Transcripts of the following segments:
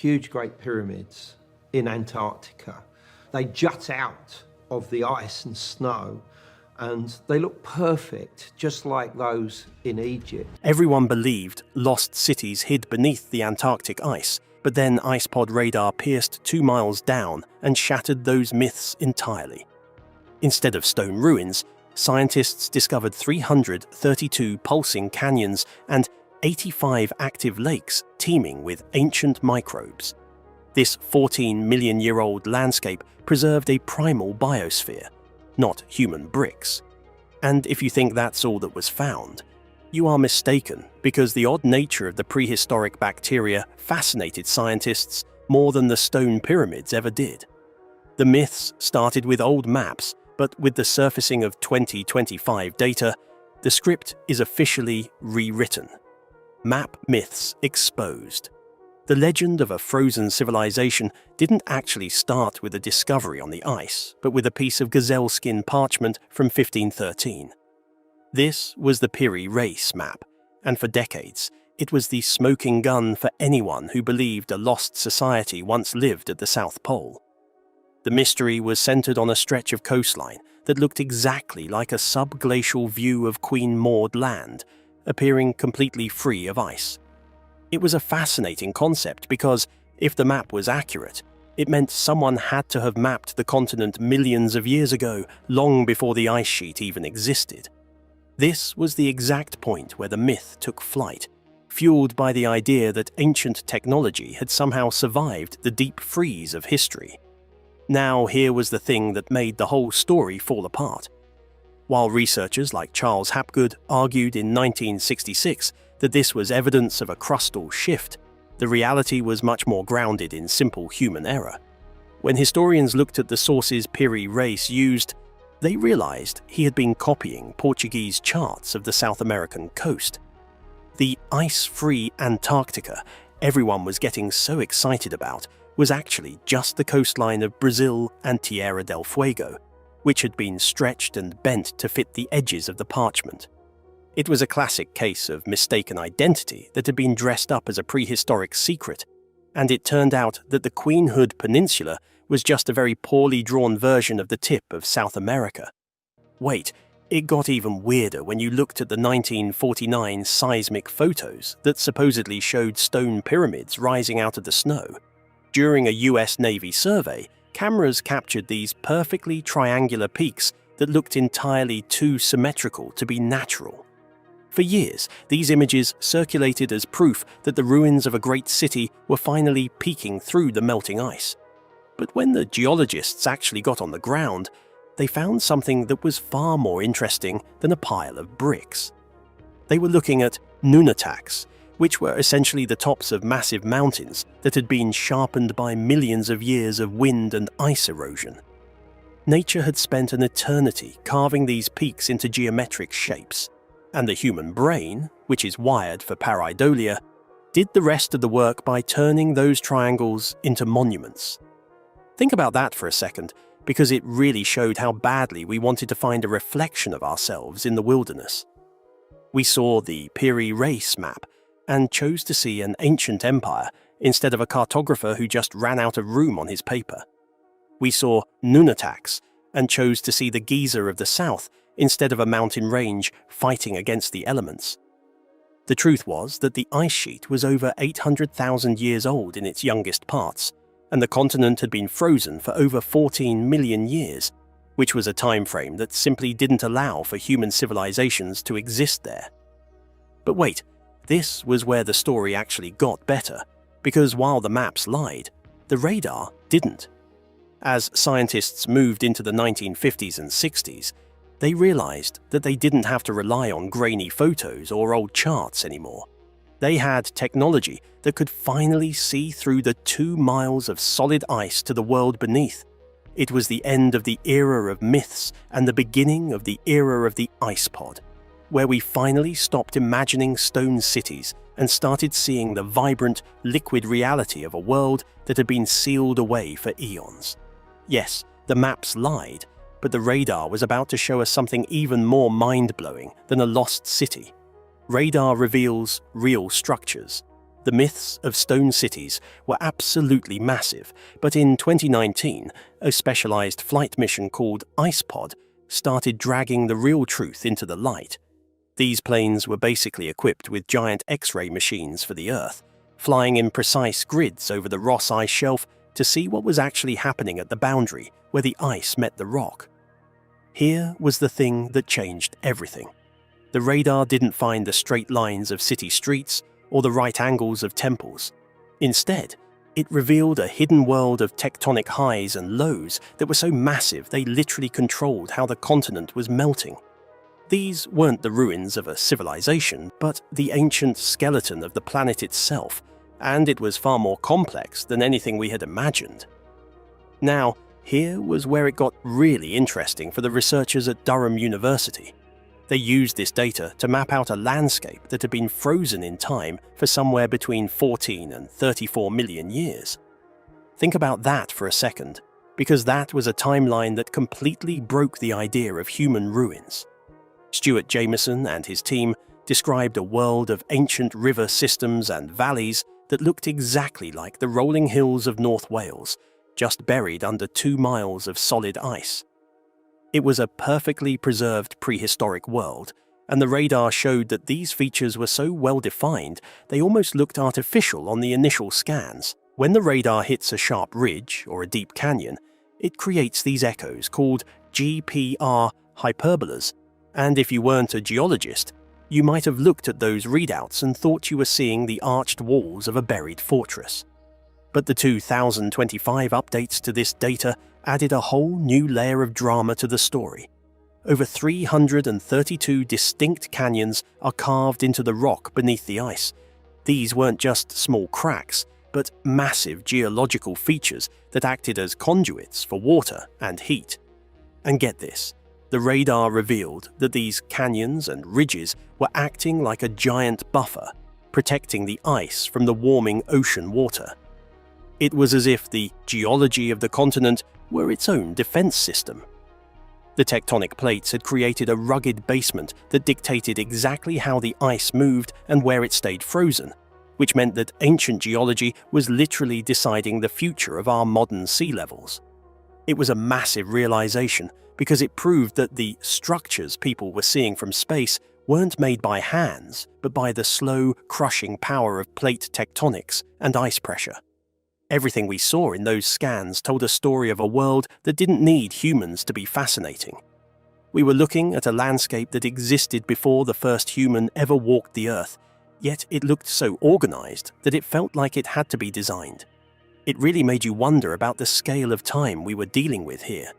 huge Great Pyramids in Antarctica. They jut out of the ice and snow, and they look perfect, just like those in Egypt. Everyone believed lost cities hid beneath the Antarctic ice, but then IcePod radar pierced 2 miles down and shattered those myths entirely. Instead of stone ruins, scientists discovered 332 pulsing canyons and 85 active lakes teeming with ancient microbes. This 14-million-year-old landscape preserved a primal biosphere, not human bricks. And if you think that's all that was found, you are mistaken, because the odd nature of the prehistoric bacteria fascinated scientists more than the stone pyramids ever did. The myths started with old maps, but with the surfacing of 2025 data, the script is officially rewritten. Map myths exposed. The legend of a frozen civilization didn't actually start with a discovery on the ice, but with a piece of gazelle skin parchment from 1513. This was the Piri Reis map, and for decades, it was the smoking gun for anyone who believed a lost society once lived at the South Pole. The mystery was centered on a stretch of coastline that looked exactly like a subglacial view of Queen Maud Land, appearing completely free of ice. It was a fascinating concept because, if the map was accurate, it meant someone had to have mapped the continent millions of years ago, long before the ice sheet even existed. This was the exact point where the myth took flight, fueled by the idea that ancient technology had somehow survived the deep freeze of history. Now here was the thing that made the whole story fall apart. While researchers like Charles Hapgood argued in 1966 that this was evidence of a crustal shift, the reality was much more grounded in simple human error. When historians looked at the sources Piri Reis used, they realized he had been copying Portuguese charts of the South American coast. The ice-free Antarctica everyone was getting so excited about was actually just the coastline of Brazil and Tierra del Fuego, which had been stretched and bent to fit the edges of the parchment. It was a classic case of mistaken identity that had been dressed up as a prehistoric secret, and it turned out that the Queen Hood Peninsula was just a very poorly drawn version of the tip of South America. Wait, it got even weirder when you looked at the 1949 seismic photos that supposedly showed stone pyramids rising out of the snow. During a US Navy survey, cameras captured these perfectly triangular peaks that looked entirely too symmetrical to be natural. For years, these images circulated as proof that the ruins of a great city were finally peeking through the melting ice. But when the geologists actually got on the ground, they found something that was far more interesting than a pile of bricks. They were looking at nunataks, which were essentially the tops of massive mountains that had been sharpened by millions of years of wind and ice erosion. Nature had spent an eternity carving these peaks into geometric shapes, and the human brain, which is wired for pareidolia, did the rest of the work by turning those triangles into monuments. Think about that for a second, because it really showed how badly we wanted to find a reflection of ourselves in the wilderness. We saw the Piri Reis map, and chose to see an ancient empire instead of a cartographer who just ran out of room on his paper. We saw nunataks and chose to see the Giza of the south instead of a mountain range fighting against the elements. The truth was that the ice sheet was over 800,000 years old in its youngest parts, and the continent had been frozen for over 14 million years, which was a time frame that simply didn't allow for human civilizations to exist there. But wait, this was where the story actually got better, because while the maps lied, the radar didn't. As scientists moved into the 1950s and 60s, they realized that they didn't have to rely on grainy photos or old charts anymore. They had technology that could finally see through the 2 miles of solid ice to the world beneath. It was the end of the era of myths and the beginning of the era of the IcePod, where we finally stopped imagining stone cities and started seeing the vibrant, liquid reality of a world that had been sealed away for eons. Yes, the maps lied, but the radar was about to show us something even more mind-blowing than a lost city. Radar reveals real structures. The myths of stone cities were absolutely massive, but in 2019, a specialized flight mission called IcePod started dragging the real truth into the light. These planes were basically equipped with giant X-ray machines for the Earth, flying in precise grids over the Ross Ice Shelf to see what was actually happening at the boundary where the ice met the rock. Here was the thing that changed everything. The radar didn't find the straight lines of city streets or the right angles of temples. Instead, it revealed a hidden world of tectonic highs and lows that were so massive they literally controlled how the continent was melting. These weren't the ruins of a civilization, but the ancient skeleton of the planet itself, and it was far more complex than anything we had imagined. Now, here was where it got really interesting for the researchers at Durham University. They used this data to map out a landscape that had been frozen in time for somewhere between 14 and 34 million years. Think about that for a second, because that was a timeline that completely broke the idea of human ruins. Stuart Jameson and his team described a world of ancient river systems and valleys that looked exactly like the rolling hills of North Wales, just buried under 2 miles of solid ice. It was a perfectly preserved prehistoric world, and the radar showed that these features were so well defined they almost looked artificial on the initial scans. When the radar hits a sharp ridge or a deep canyon, it creates these echoes called GPR hyperbolas, and if you weren't a geologist, you might have looked at those readouts and thought you were seeing the arched walls of a buried fortress. But the 2025 updates to this data added a whole new layer of drama to the story. Over 332 distinct canyons are carved into the rock beneath the ice. These weren't just small cracks, but massive geological features that acted as conduits for water and heat. And get this, the radar revealed that these canyons and ridges were acting like a giant buffer, protecting the ice from the warming ocean water. It was as if the geology of the continent were its own defense system. The tectonic plates had created a rugged basement that dictated exactly how the ice moved and where it stayed frozen, which meant that ancient geology was literally deciding the future of our modern sea levels. It was a massive realization because it proved that the structures people were seeing from space weren't made by hands, but by the slow, crushing power of plate tectonics and ice pressure. Everything we saw in those scans told a story of a world that didn't need humans to be fascinating. We were looking at a landscape that existed before the first human ever walked the Earth, yet it looked so organized that it felt like it had to be designed. It really made you wonder about the scale of time we were dealing with here.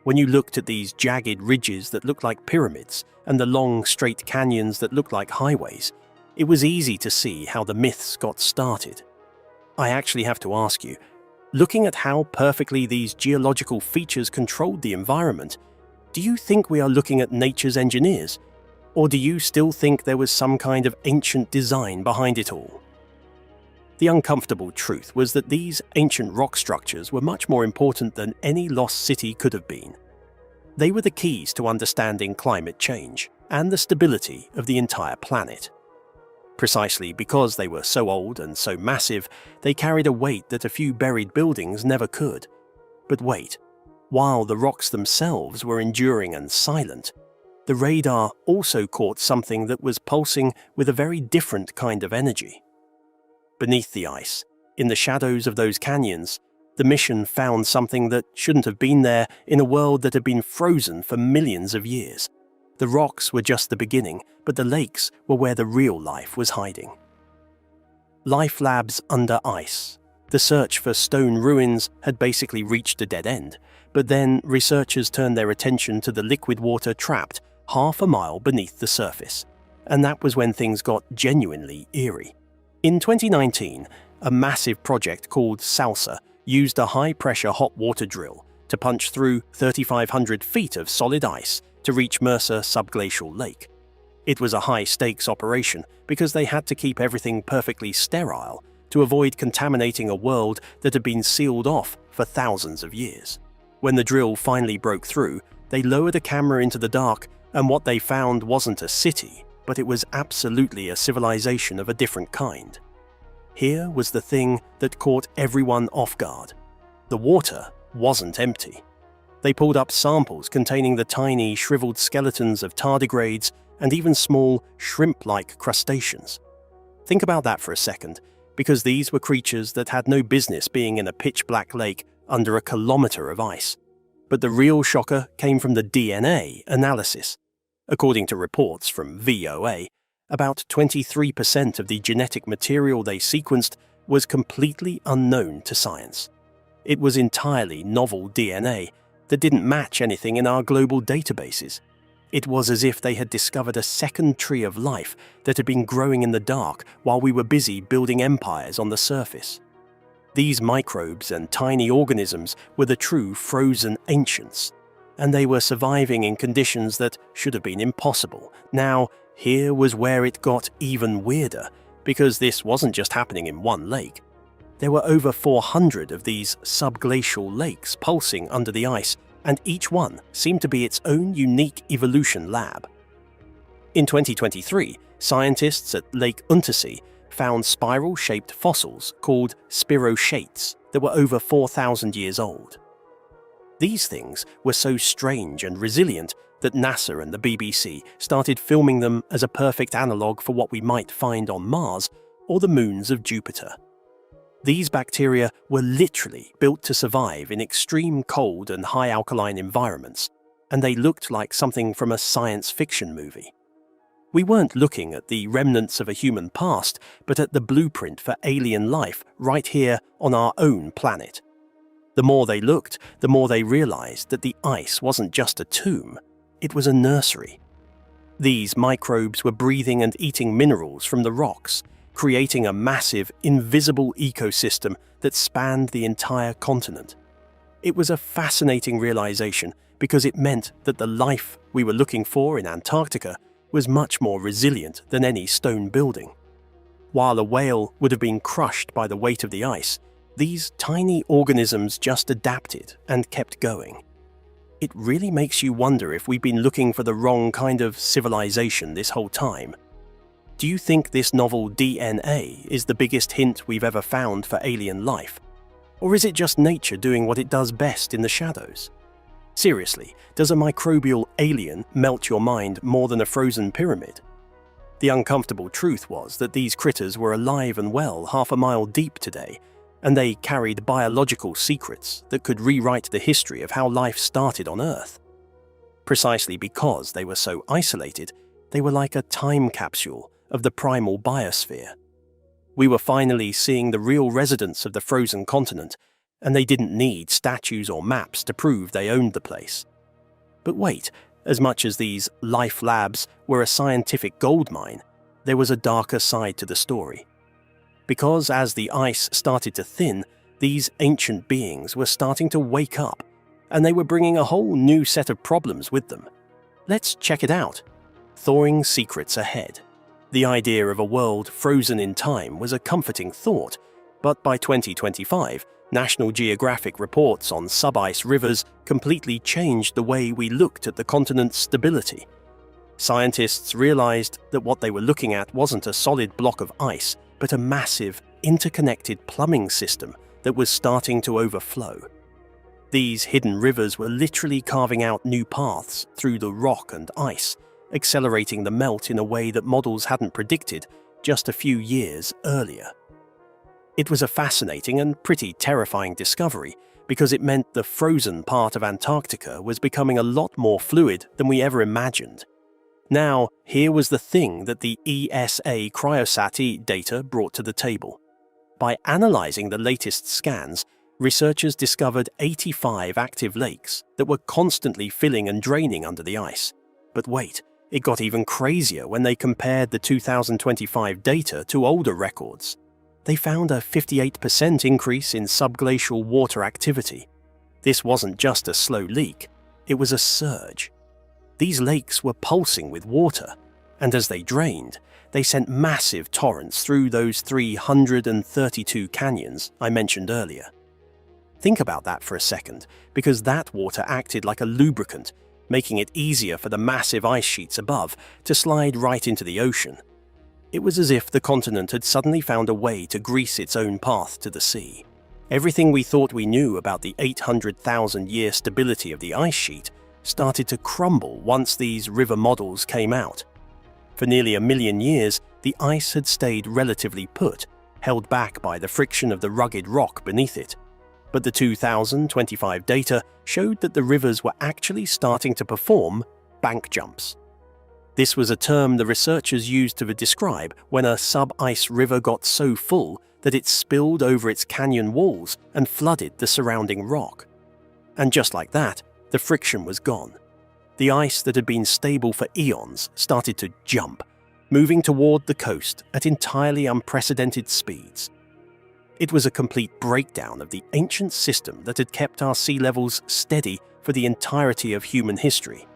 When you looked at these jagged ridges that looked like pyramids and the long, straight canyons that looked like highways, it was easy to see how the myths got started. I actually have to ask you, looking at how perfectly these geological features controlled the environment, do you think we are looking at nature's engineers? Or do you still think there was some kind of ancient design behind it all? The uncomfortable truth was that these ancient rock structures were much more important than any lost city could have been. They were the keys to understanding climate change and the stability of the entire planet. Precisely because they were so old and so massive, they carried a weight that a few buried buildings never could. But wait, while the rocks themselves were enduring and silent, the radar also caught something that was pulsing with a very different kind of energy. Beneath the ice, in the shadows of those canyons, the mission found something that shouldn't have been there in a world that had been frozen for millions of years. The rocks were just the beginning, but the lakes were where the real life was hiding. Life labs under ice. The search for stone ruins had basically reached a dead end, but then researchers turned their attention to the liquid water trapped half a mile beneath the surface. And that was when things got genuinely eerie. In 2019, a massive project called SALSA used a high-pressure hot water drill to punch through 3,500 feet of solid ice to reach Mercer Subglacial Lake. It was a high-stakes operation because they had to keep everything perfectly sterile to avoid contaminating a world that had been sealed off for thousands of years. When the drill finally broke through, they lowered a camera into the dark, and what they found wasn't a city, but it was absolutely a civilization of a different kind. here was the thing that caught everyone off guard. The water wasn't empty. They pulled up samples containing the tiny, shriveled skeletons of tardigrades and even small, shrimp-like crustaceans. Think about that for a second, because these were creatures that had no business being in a pitch-black lake under a kilometre of ice. But the real shocker came from the DNA analysis. According to reports from VOA, about 23% of the genetic material they sequenced was completely unknown to science. It was entirely novel DNA that didn't match anything in our global databases. It was as if they had discovered a second tree of life that had been growing in the dark while we were busy building empires on the surface. These microbes and tiny organisms were the true frozen ancients, and they were surviving in conditions that should have been impossible. Now, here was where it got even weirder, because this wasn't just happening in one lake. There were over 400 of these subglacial lakes pulsing under the ice, and each one seemed to be its own unique evolution lab. In 2023, scientists at Lake Untersee found spiral-shaped fossils called spirochaetes that were over 4,000 years old. These things were so strange and resilient that NASA and the BBC started filming them as a perfect analogue for what we might find on Mars or the moons of Jupiter. These bacteria were literally built to survive in extreme cold and high alkaline environments, and they looked like something from a science fiction movie. We weren't looking at the remnants of a human past, but at the blueprint for alien life right here on our own planet. The more they looked, the more they realized that the ice wasn't just a tomb, it was a nursery. These microbes were breathing and eating minerals from the rocks, creating a massive, invisible ecosystem that spanned the entire continent. It was a fascinating realization because it meant that the life we were looking for in Antarctica was much more resilient than any stone building. While a whale would have been crushed by the weight of the ice, these tiny organisms just adapted and kept going. It really makes you wonder if we've been looking for the wrong kind of civilization this whole time. Do you think this novel DNA is the biggest hint we've ever found for alien life? Or is it just nature doing what it does best in the shadows? Seriously, does a microbial alien melt your mind more than a frozen pyramid? The uncomfortable truth was that these critters were alive and well half a mile deep today, and they carried biological secrets that could rewrite the history of how life started on Earth. Precisely because they were so isolated, they were like a time capsule of the primal biosphere. We were finally seeing the real residents of the frozen continent, and they didn't need statues or maps to prove they owned the place. But wait, as much as these life labs were a scientific goldmine, there was a darker side to the story. Because as the ice started to thin, these ancient beings were starting to wake up, and they were bringing a whole new set of problems with them. Let's check it out. Thawing secrets ahead. The idea of a world frozen in time was a comforting thought, but by 2025, National Geographic reports on sub-ice rivers completely changed the way we looked at the continent's stability. Scientists realized that what they were looking at wasn't a solid block of ice, but a massive, interconnected plumbing system that was starting to overflow. These hidden rivers were literally carving out new paths through the rock and ice, accelerating the melt in a way that models hadn't predicted just a few years earlier. It was a fascinating and pretty terrifying discovery because it meant the frozen part of Antarctica was becoming a lot more fluid than we ever imagined. Now, here was the thing that the ESA Cryosat data brought to the table. By analyzing the latest scans, researchers discovered 85 active lakes that were constantly filling and draining under the ice. But wait, it got even crazier when they compared the 2025 data to older records. They found a 58% increase in subglacial water activity. This wasn't just a slow leak, it was a surge. These lakes were pulsing with water, and as they drained, they sent massive torrents through those 332 canyons I mentioned earlier. Think about that for a second, because that water acted like a lubricant, making it easier for the massive ice sheets above to slide right into the ocean. It was as if the continent had suddenly found a way to grease its own path to the sea. Everything we thought we knew about the 800,000-year stability of the ice sheet started to crumble once these river models came out. For nearly 1 million years, the ice had stayed relatively put, held back by the friction of the rugged rock beneath it. But the 2025 data showed that the rivers were actually starting to perform bank jumps. This was a term the researchers used to describe when a sub-ice river got so full that it spilled over its canyon walls and flooded the surrounding rock. And just like that, the friction was gone. The ice that had been stable for eons started to jump, moving toward the coast at entirely unprecedented speeds. It was a complete breakdown of the ancient system that had kept our sea levels steady for the entirety of human history.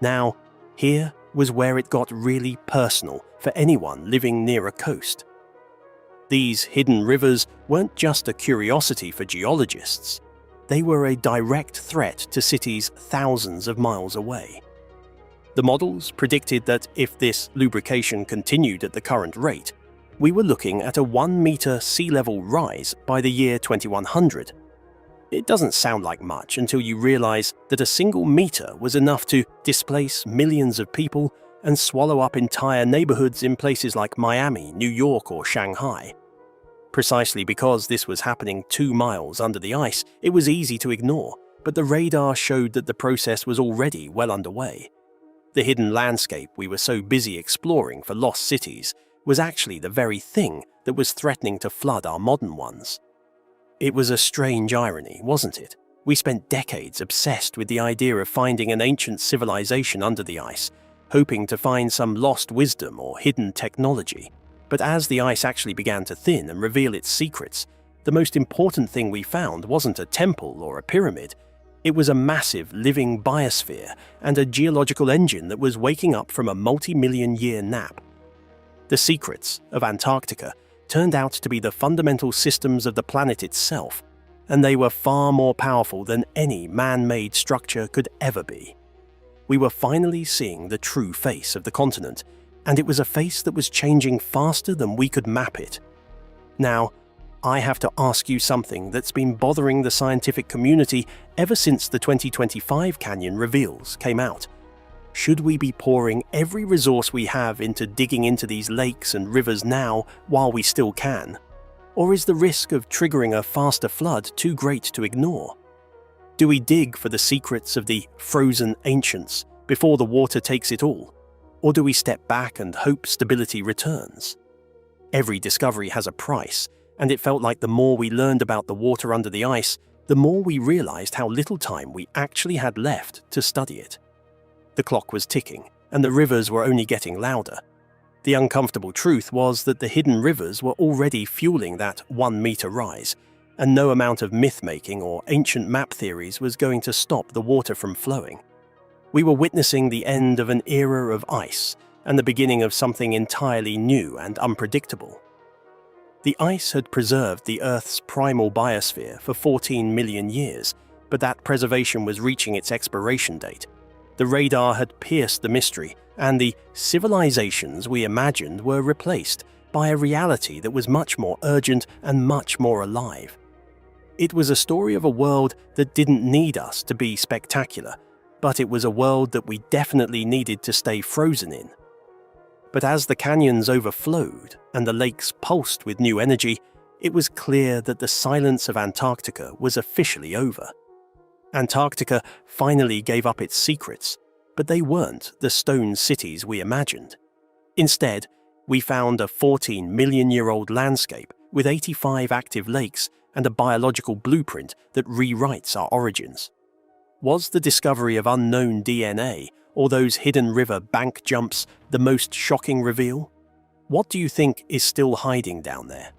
Now, here was where it got really personal for anyone living near a coast. These hidden rivers weren't just a curiosity for geologists. They were a direct threat to cities thousands of miles away. The models predicted that if this lubrication continued at the current rate, we were looking at a 1-meter sea level rise by the year 2100. It doesn't sound like much until you realize that a single meter was enough to displace millions of people and swallow up entire neighborhoods in places like Miami, New York, or Shanghai. Precisely because this was happening 2 miles under the ice, it was easy to ignore, but the radar showed that the process was already well underway. The hidden landscape we were so busy exploring for lost cities was actually the very thing that was threatening to flood our modern ones. It was a strange irony, wasn't it? We spent decades obsessed with the idea of finding an ancient civilization under the ice, hoping to find some lost wisdom or hidden technology. But as the ice actually began to thin and reveal its secrets, the most important thing we found wasn't a temple or a pyramid. It was a massive living biosphere and a geological engine that was waking up from a multi-million-year nap. The secrets of Antarctica turned out to be the fundamental systems of the planet itself, and they were far more powerful than any man-made structure could ever be. We were finally seeing the true face of the continent, and it was a face that was changing faster than we could map it. Now, I have to ask you something that's been bothering the scientific community ever since the 2025 Canyon reveals came out. Should we be pouring every resource we have into digging into these lakes and rivers now while we still can? Or is the risk of triggering a faster flood too great to ignore? Do we dig for the secrets of the frozen ancients before the water takes it all? Or do we step back and hope stability returns? Every discovery has a price, and it felt like the more we learned about the water under the ice, the more we realized how little time we actually had left to study it. The clock was ticking, and the rivers were only getting louder. The uncomfortable truth was that the hidden rivers were already fueling that 1-meter rise, and no amount of myth-making or ancient map theories was going to stop the water from flowing. We were witnessing the end of an era of ice and the beginning of something entirely new and unpredictable. The ice had preserved the Earth's primal biosphere for 14 million years, but that preservation was reaching its expiration date. The radar had pierced the mystery, and the civilizations we imagined were replaced by a reality that was much more urgent and much more alive. It was a story of a world that didn't need us to be spectacular, but it was a world that we definitely needed to stay frozen in. But as the canyons overflowed and the lakes pulsed with new energy, it was clear that the silence of Antarctica was officially over. Antarctica finally gave up its secrets, but they weren't the stone cities we imagined. Instead, we found a 14-million-year-old landscape with 85 active lakes and a biological blueprint that rewrites our origins. Was the discovery of unknown DNA or those hidden river bank jumps the most shocking reveal? What do you think is still hiding down there?